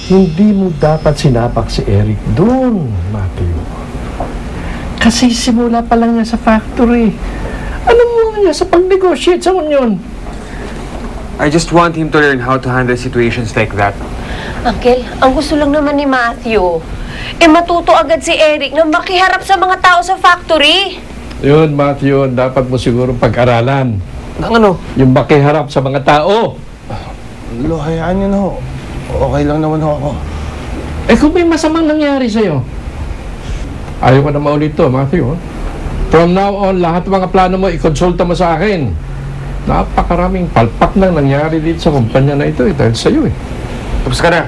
Hindi mo dapat sinapak si Eric doon, Matthew. Kasi simula pa lang niya sa factory. Alam mo niya sa pag-negotiate sa union. I just want him to learn how to handle situations like that. Uncle, ang gusto lang naman ni Matthew, matuto agad si Eric na makiharap sa mga tao sa factory. Yun, Matthew, dapat mo siguro pag-aralan. Ang ano? Yung makiharap sa mga tao. Lo, hayaan niyo na ho. Okay lang naman ho ako. Kung may masamang nangyari sa'yo, ayaw ko na maulit to, Matthew. From now on, lahat ng mga plano mo, ikonsulta mo sa akin. Napakaraming palpak nang nangyari dito sa kumpanya na ito dahil sa'yo eh. Tapos ka na.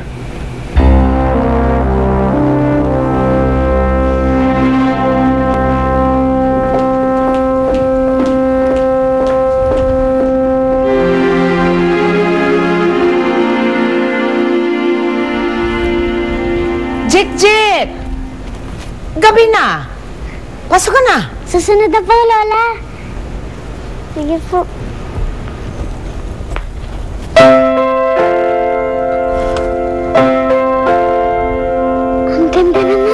Jik! Gabi na! Pasok ka na! Susunod na po, Lola. Sige po. Ang ganda naman.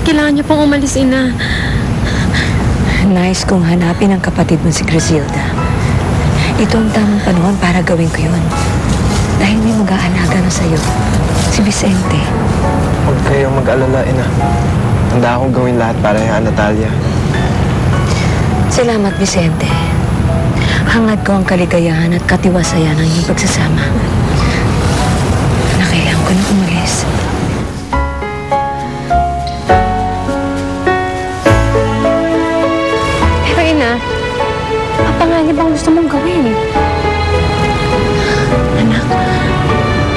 Kailangan niyo pong umalis, Ina. Nais kong hanapin ang kapatid mo si Griselda. Ito ang tamang panahon para gawin ko yun. Dahil may mag-aalaga na sa'yo, si Vicente. Huwag kayong mag-alala, Ina. Handa akong gawin lahat para kay Natalia. Salamat, Vicente. Hangad ko ang kaligayahan at katiwasayan ng iyong pagsasama. Kailangan ko na umalis. Ano bang gusto mong gawin? Anak,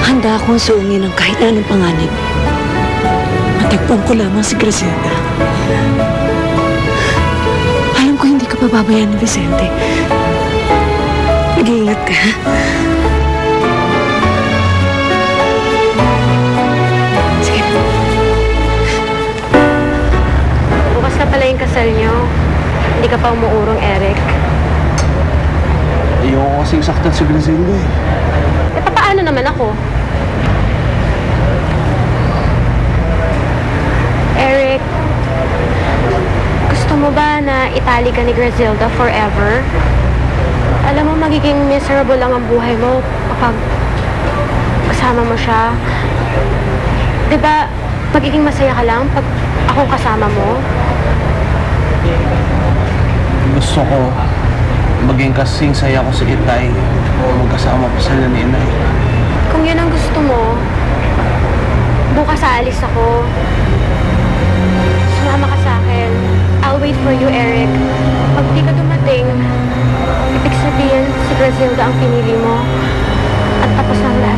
handa akong suungin ng kahit anong panganib. Matagpuan ko lamang si Griselda. Alam ko hindi ka pababayaan ni Vicente. Mag-iingat ka, ha? Sige. Bukas na pala yung kasal niyo. Hindi ka pa umuurong, Eric. Ayoko kasing saktan si Griselda eh. Paano naman ako? Eric, gusto mo ba na itali ka ni Griselda forever? Alam mo, magiging miserable lang ang buhay mo kapag kasama mo siya. Diba, magiging masaya ka lang pag akong kasama mo? Gusto ko maging kasing saya ko si Itay o magkasama pa sila ni Inay. Kung yun ang gusto mo, bukas aalis ako. Sumama ka sa akin. I'll wait for you, Eric. Pag di ka dumating, ibig sabihin si Griselda ang pinili mo at tapos na ang lahat.